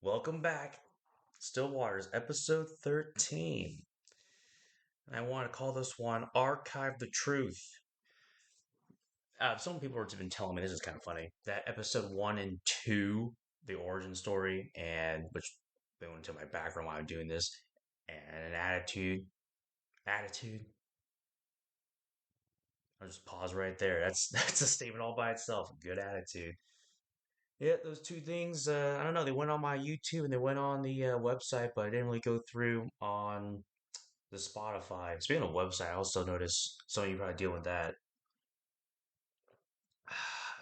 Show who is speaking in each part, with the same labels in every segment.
Speaker 1: Welcome back. Still Waters, episode 13. And I want to call this one Archive the Truth. Some people have been telling me this is kind of funny that episode 1 and 2, the origin story, and which they went into my background while I'm doing this, and an attitude. I'll just pause right there. That's a statement all by itself. Good attitude. Yeah, those two things. I don't know. They went on my YouTube and they went on the website, but I didn't really go through on the Spotify. Speaking of website, I also notice some of you probably deal with that.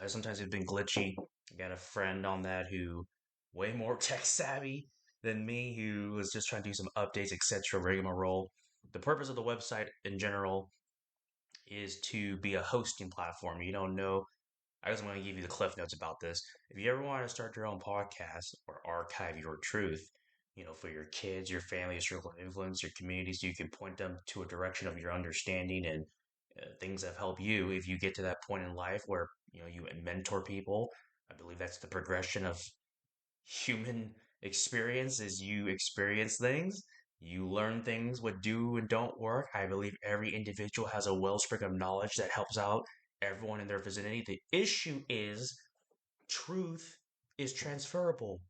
Speaker 1: Sometimes it's been glitchy. I got a friend on that who way more tech savvy than me, who was just trying to do some updates, etc. Rigmarole. The purpose of the website in general is to be a hosting platform. You don't know. I just want to give you the cliff notes about this. If you ever want to start your own podcast or archive your truth, for your kids, your family, your circle of influence, your communities, you can point them to a direction of your understanding and things that have helped you. If you get to that point in life where you mentor people, I believe that's the progression of human experience. Is you experience things, you learn things, what do and don't work. I believe every individual has a wellspring of knowledge that helps out everyone in their vicinity. The issue is truth is transferable.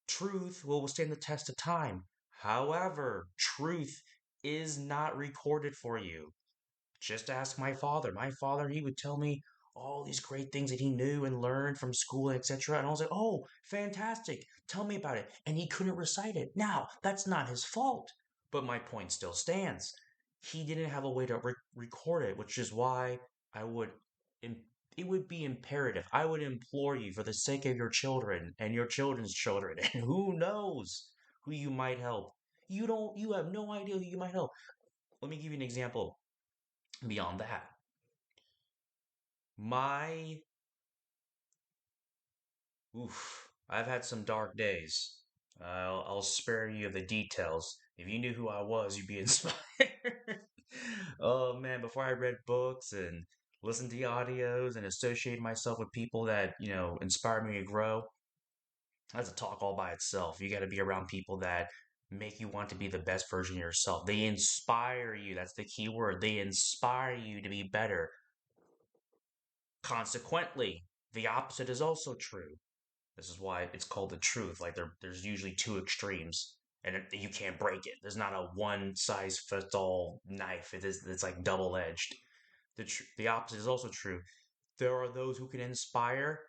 Speaker 1: Truth will withstand the test of time. However, truth is not recorded for you. Just ask my father. My father, he would tell me all these great things that he knew and learned from school, etc. And I was like, oh, fantastic. Tell me about it. And he couldn't recite it. Now, that's not his fault. But my point still stands. He didn't have a way to record it, which is why I would, it would be imperative. I would implore you for the sake of your children and your children's children, and who knows who you might help. You have no idea who you might help. Let me give you an example beyond that. My, I've had some dark days. I'll spare you the details. If you knew who I was, you'd be inspired. Oh man, before I read books and listened to audios and associated myself with people that, inspire me to grow, that's a talk all by itself. You got to be around people that make you want to be the best version of yourself. They inspire you. That's the key word. They inspire you to be better. Consequently, the opposite is also true. This is why it's called the truth. Like there's usually two extremes, and you can't break it. There's not a one size fits all knife. It's like double edged. The opposite is also true. There are those who can inspire.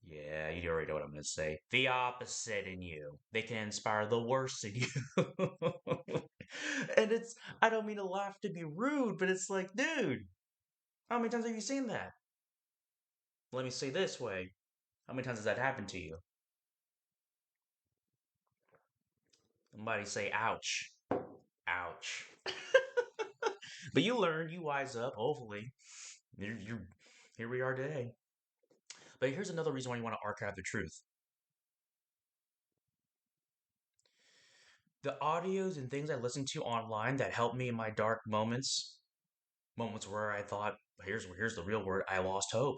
Speaker 1: Yeah, you already know what I'm going to say. The opposite in you. They can inspire the worst in you. And I don't mean to laugh to be rude, but it's like, dude, how many times have you seen that? Let me say this way. How many times has that happened to you? Somebody say, ouch. Ouch. But you learn, you wise up, hopefully. Here we are today. But here's another reason why you want to archive the truth. The audios and things I listen to online that help me in my dark moments, moments where I thought, here's the real word, I lost hope.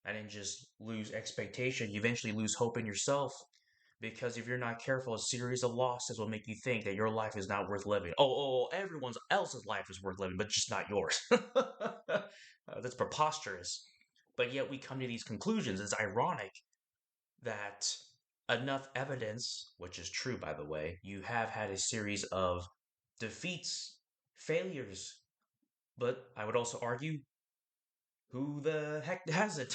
Speaker 1: I didn't just lose expectation. You eventually lose hope in yourself. Because if you're not careful, a series of losses will make you think that your life is not worth living. Everyone else's life is worth living, but just not yours. That's preposterous. But yet we come to these conclusions. It's ironic that enough evidence, which is true, by the way, you have had a series of defeats, failures. But I would also argue, who the heck has it?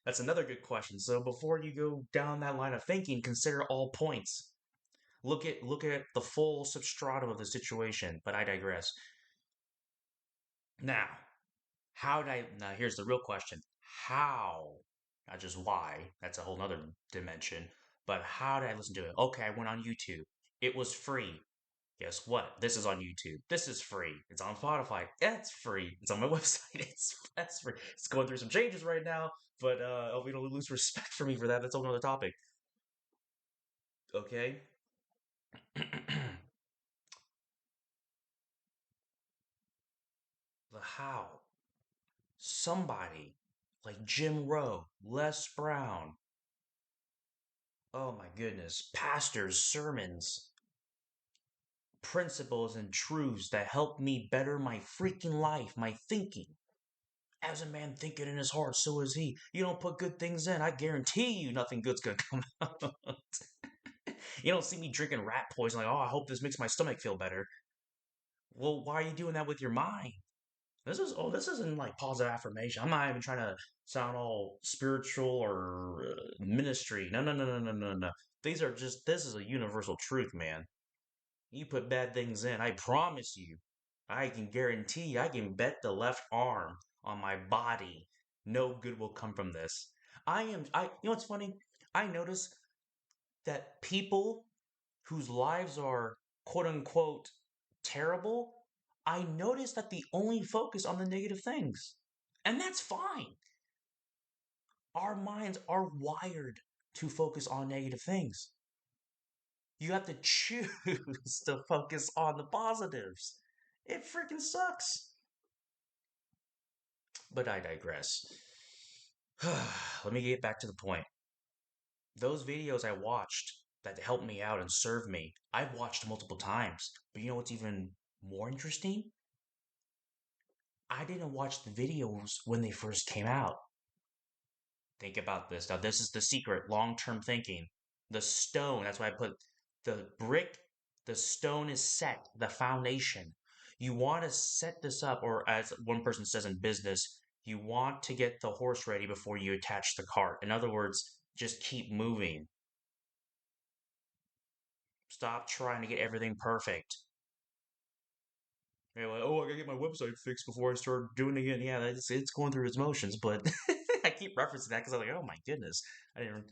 Speaker 1: That's another good question. So before you go down that line of thinking, consider all points. Look at the full substratum of the situation. But I digress. Now, now here's the real question. How? Not just why, that's a whole nother dimension. But how did I listen to it? Okay, I went on YouTube. It was free. Guess what? This is on YouTube. This is free. It's on Spotify. That's free. It's on my website. That's free. It's going through some changes right now, but I hope you don't lose respect for me for that. That's a whole other topic. Okay. The how. Somebody like Jim Rowe, Les Brown, Oh my goodness. Pastors, sermons, principles, and truths that help me better my freaking life, my thinking. As a man thinketh in his heart, so is he. You don't put good things in, I guarantee you nothing good's gonna come out. You don't see me drinking rat poison like, oh, I hope this makes my stomach feel better. Well, why are you doing that with your mind? This isn't like positive affirmation. I'm not even trying to sound all spiritual or ministry. No, no, no, no, no, no, no. This is a universal truth, man. You put bad things in, I promise you, I can guarantee, I can bet the left arm on my body, no good will come from this. You know what's funny? I notice that people whose lives are quote unquote terrible, I notice that they only focus on the negative things. And that's fine. Our minds are wired to focus on negative things. You have to choose to focus on the positives. It freaking sucks. But I digress. Let me get back to the point. Those videos I watched that helped me out and served me, I've watched multiple times. But you know what's even more interesting? I didn't watch the videos when they first came out. Think about this. Now, this is the secret long term thinking. The stone, that's why I put the brick, the stone is set, the foundation. You want to set this up, or as one person says in business, you want to get the horse ready before you attach the cart. In other words, just keep moving. Stop trying to get everything perfect. You're like, oh, I gotta get my website fixed before I start doing it again. Yeah, it's going through its motions, but I keep referencing that because I'm like, oh my goodness, I didn't,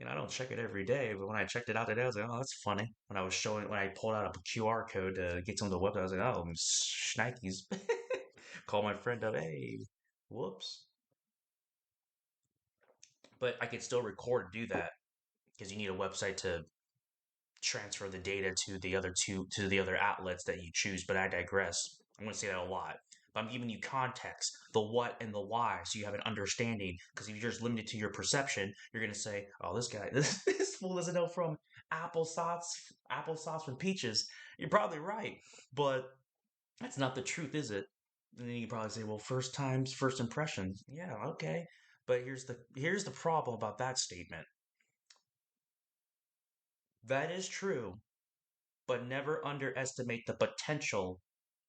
Speaker 1: I don't check it every day, but when I checked it out today, I was like, oh, that's funny. When I pulled out a QR code to get to the website, I was like, oh, shnikes. Call my friend up, hey, whoops. But I could still record and do that because you need a website to transfer the data to the other outlets that you choose. But I digress. I'm going to say that a lot. But I'm giving you context, the what and the why, so you have an understanding. Because if you're just limited to your perception, you're going to say, "Oh, this guy, this fool doesn't know from applesauce, applesauce from peaches." You're probably right, but that's not the truth, is it? And then you probably say, "Well, first times, first impressions." Yeah, okay. But here's the problem about that statement. That is true, but never underestimate the potential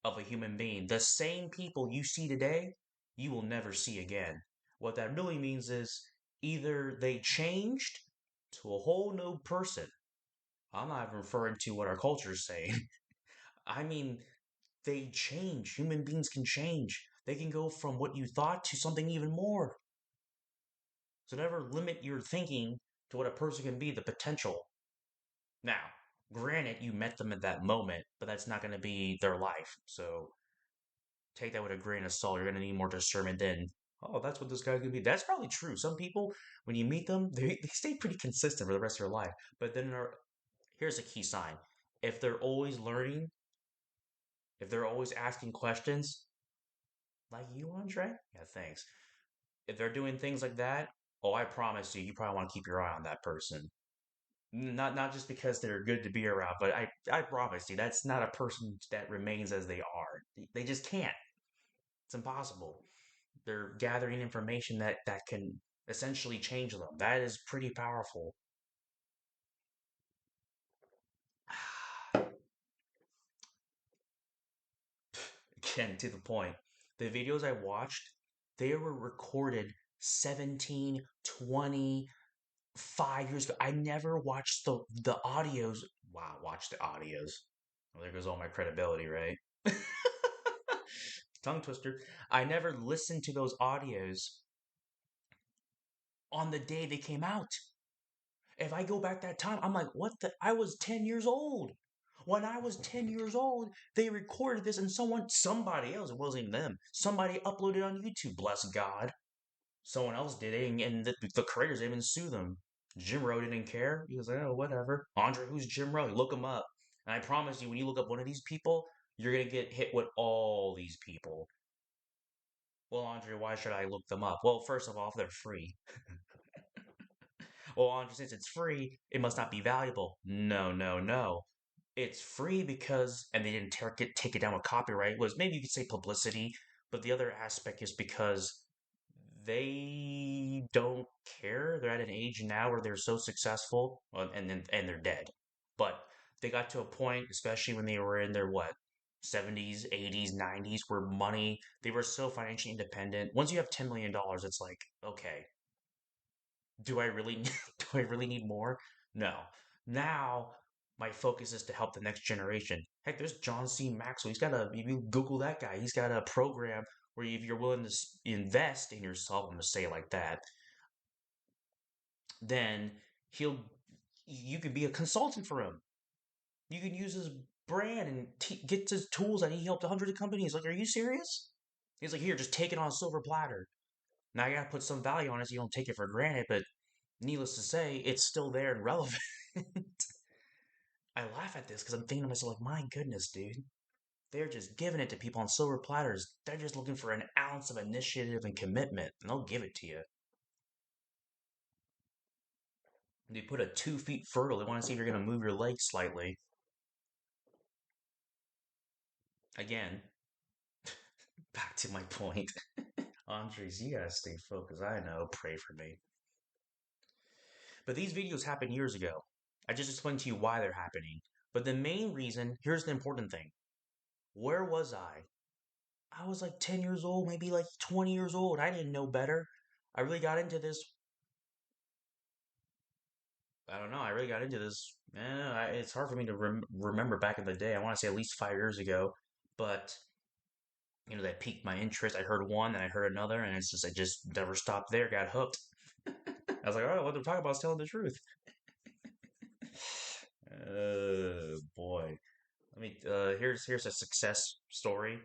Speaker 1: of a human being. The same people you see today, you will never see again. What that really means is either they changed to a whole new person. I'm not even referring to what our culture is saying. I mean, they change. Human beings can change. They can go from what you thought to something even more. So never limit your thinking to what a person can be, the potential. Now, granted, you met them at that moment, but that's not going to be their life. So take that with a grain of salt. You're going to need more discernment then. Oh, that's what this guy's going to be. That's probably true. Some people, when you meet them, they stay pretty consistent for the rest of their life. But then here's a key sign. If they're always learning, if they're always asking questions, like you, Andre? Yeah, thanks. If they're doing things like that, oh, I promise you, you probably want to keep your eye on that person. Not just because they're good to be around, but I promise you, that's not a person that remains as they are. They just can't. It's impossible. They're gathering information that can essentially change them. That is pretty powerful. Again, to the point. The videos I watched, they were recorded 17, 25 years ago. I never watched the audios. Wow, watch the audios. Well, there goes all my credibility, right? Tongue twister. I never listened to those audios on the day they came out. If I go back that time, I'm like, what the? I was 10 years old. When I was 10 years old, they recorded this and somebody else, it wasn't even them, somebody uploaded on YouTube, bless God. Someone else did it, and the creators didn't even sue them. Jim Rowe didn't care. He was like, oh, whatever. Andre, who's Jim Rowe? Look him up. And I promise you, when you look up one of these people, you're going to get hit with all these people. Well, Andre, why should I look them up? Well, first of all, they're free. Well, Andre, since it's free, it must not be valuable. No, no, no. It's free because, and they didn't take it down with copyright, was maybe you could say publicity, but the other aspect is because they don't care. They're at an age now where they're so successful, and they're dead. But they got to a point, especially when they were in their what, 70s, 80s, 90s, where money, they were so financially independent. Once you have $10 million, it's like, okay, do I really do I really need more? No. Now my focus is to help the next generation. Heck, there's John C. Maxwell. He's got a if you Google that guy, he's got a program where if you're willing to invest in yourself, I'm gonna say it like that, then he'll you could be a consultant for him. You can use his brand and get his tools that he helped hundreds of companies. Like, are you serious? He's like, here, just take it on a silver platter. Now you gotta put some value on it so you don't take it for granted, but needless to say, it's still there and relevant. I laugh at this because I'm thinking to myself, like, my goodness, dude. They're just giving it to people on silver platters. They're just looking for an ounce of initiative and commitment, and they'll give it to you. They put a 2 feet fertile. They want to see if you're going to move your legs slightly. Again, back to my point. Andres, you gotta stay focused. I know. Pray for me. But these videos happened years ago. I just explained to you why they're happening. But the main reason, here's the important thing. Where was I? I was like 10 years old, maybe like 20 years old. I didn't know better. I really got into this. I don't know. I really got into this. It's hard for me to remember back in the day. I want to say at least 5 years ago. But, that piqued my interest. I heard one, and I heard another, and it's just, I just never stopped there. Got hooked. I was like, oh, what they're talking about is telling the truth. Boy. Here's a success story.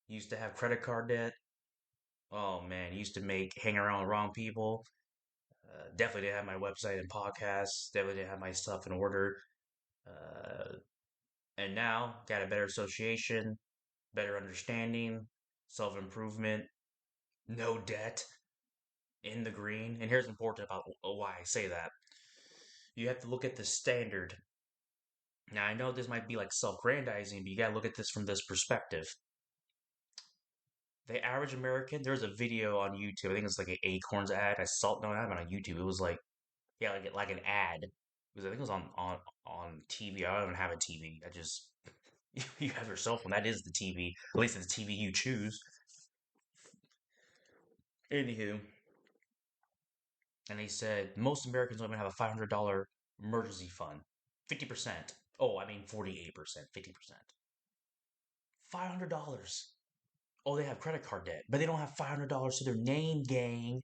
Speaker 1: Used to have credit card debt. Oh man, used to hang around with wrong people. Definitely didn't have my website and podcasts. Definitely didn't have my stuff in order. Uh, and now got a better association, better understanding, self improvement, no debt, in the green. And here's important about why I say that. You have to look at the standard. Now I know this might be like self-grandizing, but you gotta look at this from this perspective. The average American, there's a video on YouTube. I think it's like an Acorns ad. I saw no, not on YouTube. It was like yeah, like an ad. Because I think it was on TV. I don't even have a TV. I just you have your cell phone. That is the TV. At least it's the TV you choose. Anywho, and they said most Americans don't even have a $500 emergency fund. 50%. Oh, I mean 48%. 50%. $500. Oh, they have credit card debt, but they don't have $500 to their name, gang,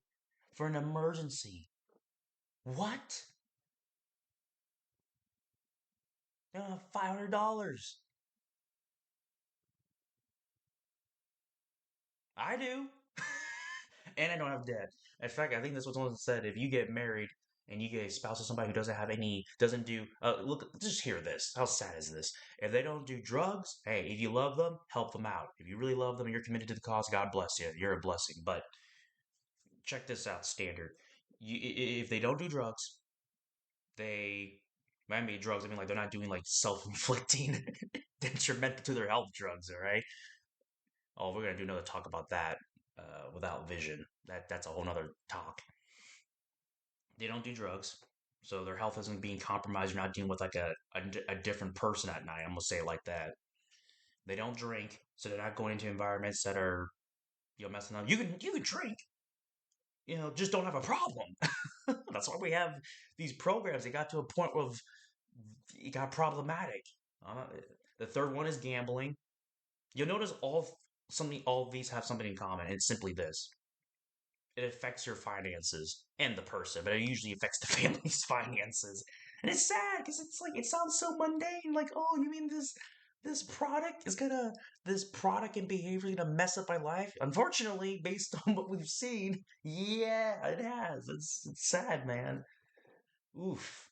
Speaker 1: for an emergency. What? They don't have $500. I do. And I don't have debt. In fact, I think this was someone said if you get married and you get a spouse of somebody who doesn't do, look, just hear this. How sad is this? If they don't do drugs, hey, if you love them, help them out. If you really love them and you're committed to the cause, God bless you. You're a blessing. But check this out, standard. If they don't do drugs, they, when I mean drugs, I mean like they're not doing like self-inflicting detrimental to their health drugs, all right? Oh, we're gonna do another talk about that without vision. That's a whole nother talk. They don't do drugs, so their health isn't being compromised. You're not dealing with like a different person at night. I'm gonna say it like that. They don't drink, so they're not going into environments that are messing up. You can drink, just don't have a problem. That's why we have these programs. They got to a point of it got problematic. Uh, the third one is gambling. You'll notice all of these have something in common. It's simply this: it affects your finances and the person, but it usually affects the family's finances. And it's sad because it's like it sounds so mundane. Like, oh, you mean this product and behavior is gonna mess up my life? Unfortunately, based on what we've seen, yeah, it has. It's sad, man. Oof.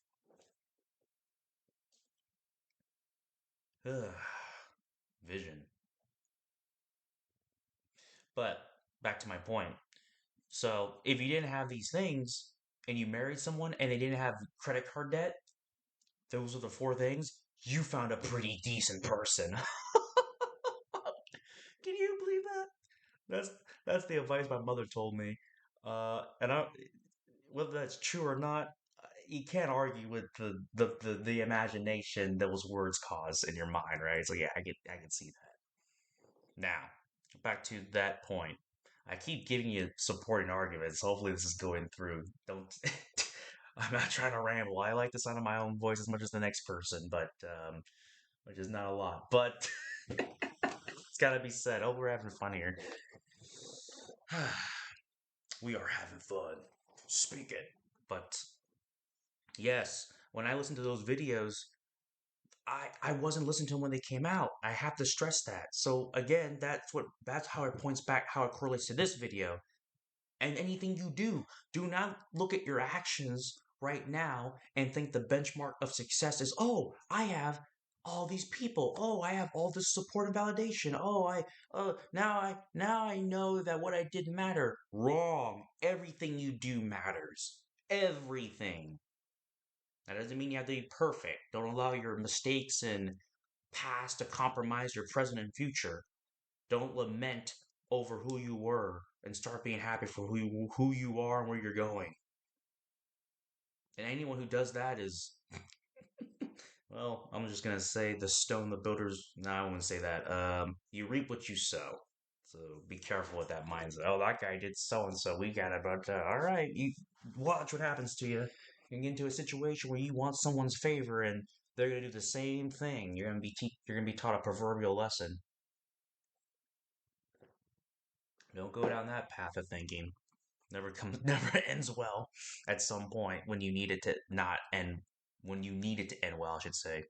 Speaker 1: Ugh. Vision. But back to my point. So if you didn't have these things, and you married someone and they didn't have credit card debt, those are the four things, you found a pretty decent person. Can you believe that? That's that's the advice my mother told me. And I, whether that's true or not, you can't argue with the imagination those words cause in your mind, right? So yeah, I can see that. Now, back to that point. I keep giving you supporting arguments. Hopefully, this is going through. Don't. I'm not trying to ramble. I like the sound of my own voice as much as the next person, but which is not a lot. But it's got to be said. Oh, we're having fun here. We are having fun. Speak it. But yes, when I listen to those videos, I wasn't listening to them when they came out. I have to stress that. So again, that's how it points back how it correlates to this video. And anything you do not look at your actions right now and think the benchmark of success is, oh, I have all these people. Oh, I have all this support and validation. Oh, now I know that what I did matter. Wrong. Everything you do matters. Everything. That doesn't mean you have to be perfect. Don't allow your mistakes and past to compromise your present and future. Don't lament over who you were and start being happy for who you are and where you're going. And anyone who does that is, well, I'm just gonna say the stone the builders. No, I wouldn't say that. You reap what you sow. So be careful with that mindset. Oh, that guy did so and so. We got it, but all right, you watch what happens to you. You get into a situation where you want someone's favor, and they're gonna do the same thing. You're gonna be taught a proverbial lesson. Don't go down that path of thinking. Never comes, never ends well. At some point, when you need it to not end, when you need it to end well, I should say.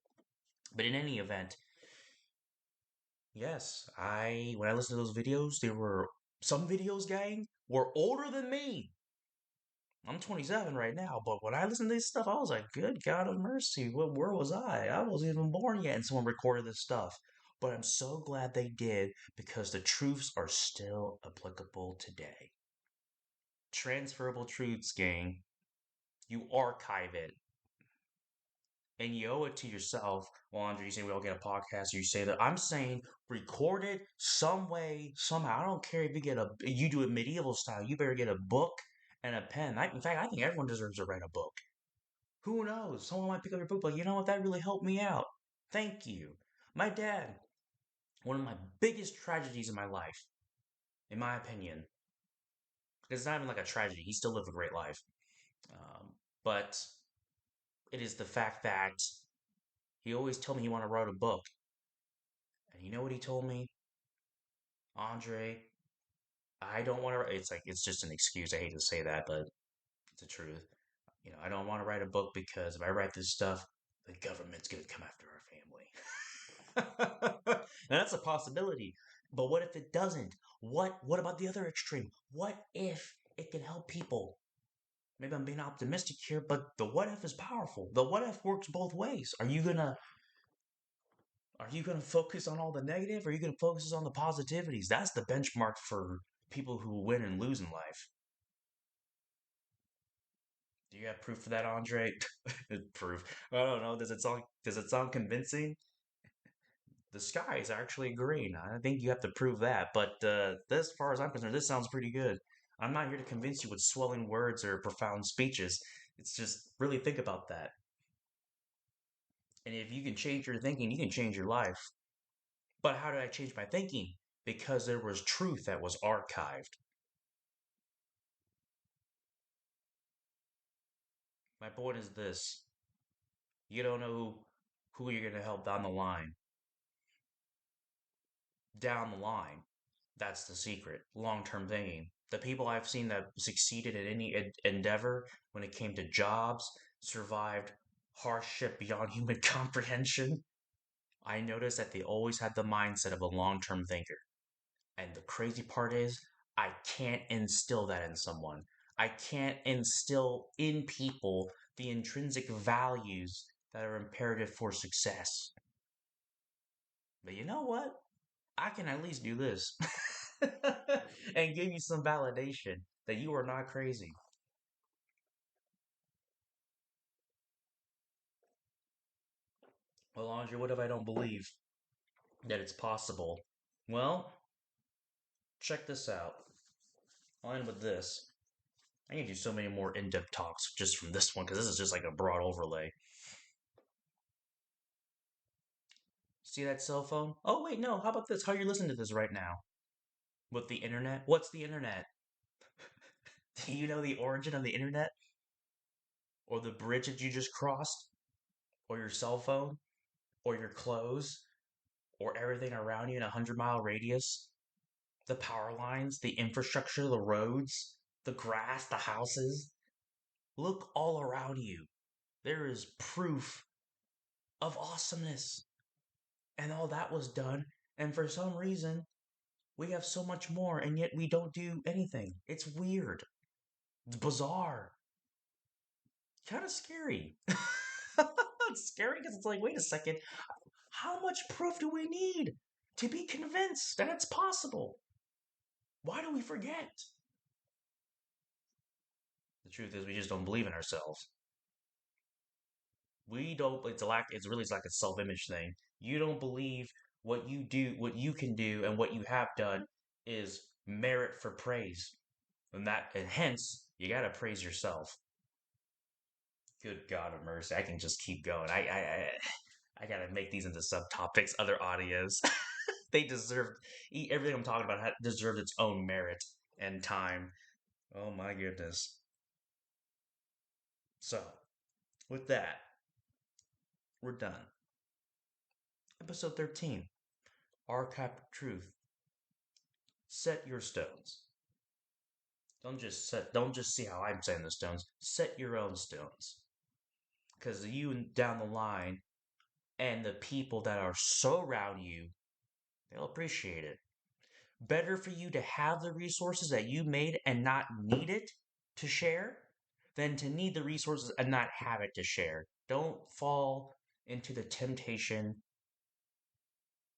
Speaker 1: But in any event, yes, I when I listened to those videos, there were some videos, gang, were older than me. I'm 27 right now, but when I listened to this stuff, I was like, "Good God of mercy, where was I? I wasn't even born yet." And someone recorded this stuff. But I'm so glad they did because the truths are still applicable today. Transferable truths, gang. You archive it and you owe it to yourself. Well, Andre, you say we all get a podcast. You say that I'm saying record it some way, somehow. I don't care if you do it medieval style. You better get a book and a pen. In fact, I think everyone deserves to write a book. Who knows? Someone might pick up your book, like, you know what? That really helped me out. Thank you. My dad, one of my biggest tragedies in my life, in my opinion, it's not even like a tragedy. He still lived a great life. But it is the fact that he always told me he wanted to write a book. And you know what he told me? Andre, I don't want to. It's like, it's just an excuse. I hate to say that, but it's the truth. I don't want to write a book because if I write this stuff, the government's going to come after our family. Now, that's a possibility. But what if it doesn't? What about the other extreme? What if it can help people? Maybe I'm being optimistic here, but the what if is powerful. The what if works both ways. Are you gonna focus on all the negative, or are you gonna focus on the positivities? That's the benchmark for people who win and lose in life. Do you have proof for that, Andre? Proof. I don't know. Does it sound convincing? The sky is actually green. I think you have to prove that. But as far as I'm concerned, this sounds pretty good. I'm not here to convince you with swelling words or profound speeches. It's just really think about that. And if you can change your thinking, you can change your life. But how did I change my thinking? Because there was truth that was archived. My point is this: you don't know who you're going to help down the line. Down the line. That's the secret. Long term thinking. The people I've seen that succeeded in any endeavor when it came to jobs, survived hardship beyond human comprehension, I noticed that they always had the mindset of a long term thinker. And the crazy part is, I can't instill that in someone. I can't instill in people the intrinsic values that are imperative for success. But you know what? I can at least do this and give you some validation that you are not crazy. Well, Andre, what if I don't believe that it's possible? Well, check this out. I'll end with this. I can do so many more in-depth talks just from this one because this is just like a broad overlay. See that cell phone? Oh wait, no. How about this? How are you listening to this right now? With the internet? What's the internet? Do you know the origin of the internet? Or the bridge that you just crossed? Or your cell phone? Or your clothes? Or everything around you in a 100-mile radius? The power lines, the infrastructure, the roads, the grass, the houses? Look all around you. There is proof of awesomeness. And all that was done. And for some reason, we have so much more, and yet we don't do anything. It's weird. It's bizarre. Kind of scary. It's scary because it's like, wait a second. How much proof do we need to be convinced that it's possible? Why do we forget? The truth is, we just don't believe in ourselves. We don't. It's really like a self-image thing. You don't believe what you do, what you can do, and what you have done is merit for praise, and hence you gotta praise yourself. Good God of mercy, I can just keep going. I gotta make these into subtopics, other audios. They deserve everything I'm talking about deserved its own merit and time. Oh my goodness. So, with that, we're done. Episode 13, Archive of Truth. Set your stones. Don't just see how I'm saying the stones. Set your own stones. Because you down the line and the people that are so around you, they'll appreciate it. Better for you to have the resources that you made and not need it to share than to need the resources and not have it to share. Don't fall into the temptation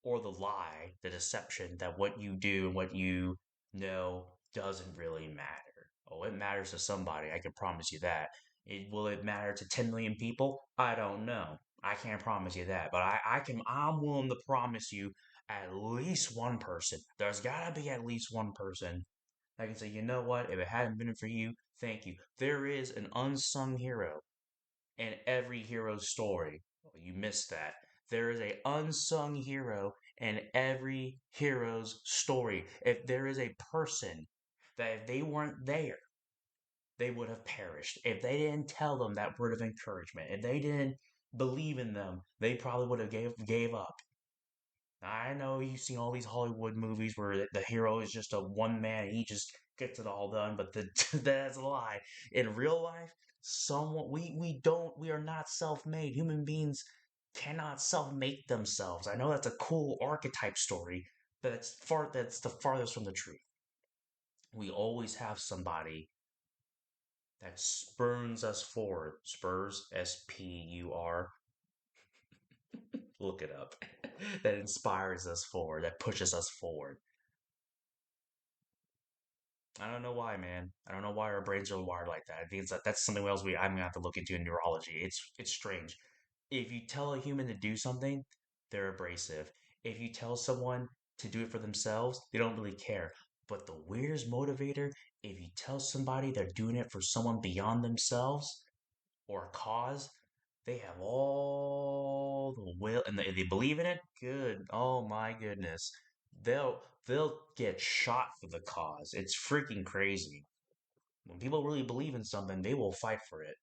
Speaker 1: or the lie, the deception that what you do and what you know doesn't really matter. Oh, it matters to somebody. I can promise you that. Will it matter to 10 million people? I don't know. I can't promise you that, but I'm willing to promise you at least one person. There's gotta be at least one person that can say, you know what? If it hadn't been for you, thank you. There is an unsung hero in every hero's story. You missed that. There is a unsung hero in every hero's story. If there is a person that if they weren't there, they would have perished. If they didn't tell them that word of encouragement, if they didn't believe in them, they probably would have gave up. I know you've seen all these Hollywood movies where the hero is just a one man and he just gets it all done, but that's a lie. In real life, someone we are not self-made. Human beings cannot self-make themselves. I know that's a cool archetype story, but that's the farthest from the truth. We always have somebody that spurns us forward. Spurs, SPUR. Look it up. That inspires us forward, that pushes us forward. I don't know why, man. I don't know why our brains are wired like that. I think that's something else I'm gonna have to look into in neurology. It's strange. If you tell a human to do something, they're abrasive. If you tell someone to do it for themselves, they don't really care. But the weirdest motivator, if you tell somebody they're doing it for someone beyond themselves or a cause, they have all the will and they believe in it. Good. Oh my goodness. They'll get shot for the cause. It's freaking crazy. When people really believe in something, they will fight for it.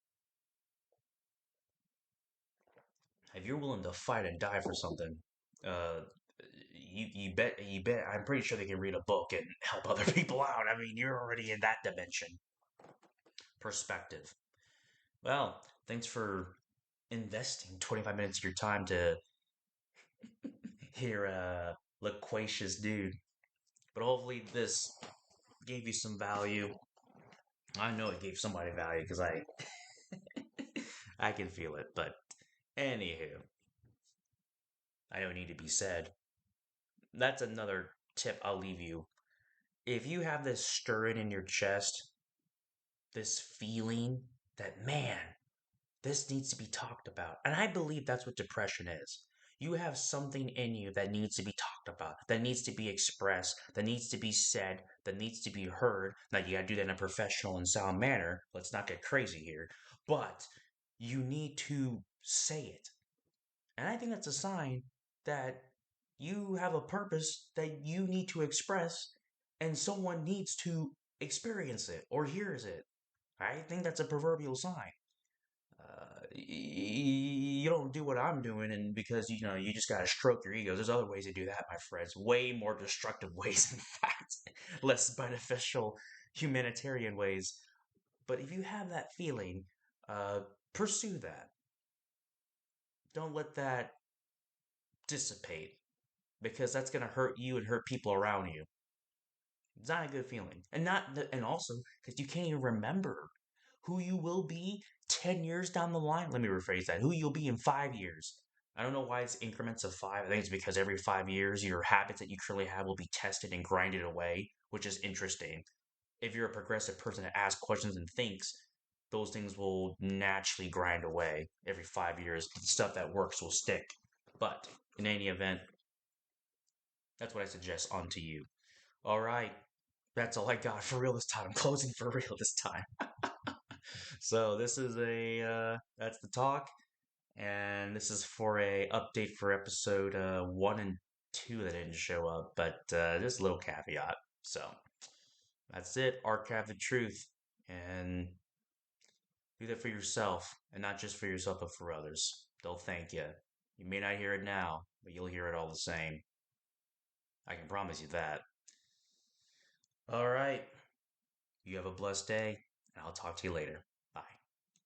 Speaker 1: If you're willing to fight and die for something, uh, you bet. I'm pretty sure they can read a book and help other people out. I mean, you're already in that dimension. Perspective. Well, thanks for investing 25 minutes of your time to hear a loquacious dude. But hopefully, this gave you some value. I know it gave somebody value because I can feel it. But anywho, I don't need to be said. That's another tip I'll leave you. If you have this stirring in your chest, this feeling that man, This needs to be talked about. And I believe that's what depression is. You have something in you that needs to be talked about, that needs to be expressed, that needs to be said, that needs to be heard. Now, you gotta do that in a professional and sound manner. Let's not get crazy here. But you need to say it. And I think that's a sign that you have a purpose that you need to express, and someone needs to experience it or hears it. I think that's a proverbial sign. You don't do what I'm doing, and because you just gotta stroke your ego. There's other ways to do that, my friends. Way more destructive ways, in fact, less beneficial humanitarian ways. But if you have that feeling, uh, pursue that. Don't let that dissipate because that's gonna hurt you and hurt people around you. It's not a good feeling, and also because you can't even remember who you will be 10 years down the line. Let me rephrase that: who you'll be in 5 years. I don't know why it's increments of five. I think it's because every 5 years, your habits that you currently have will be tested and grinded away, which is interesting. If you're a progressive person that asks questions and thinks, those things will naturally grind away every 5 years. The stuff that works will stick. But in any event, that's what I suggest onto you. All right. That's all I got for real this time. I'm closing for real this time. So this is that's the talk, and this is for a update for episode 1 and 2 that didn't show up, but just a little caveat. So that's it. Archive the truth, and do that for yourself, and not just for yourself, but for others. They'll thank you. You may not hear it now, but you'll hear it all the same. I can promise you that. All right. You have a blessed day, and I'll talk to you later.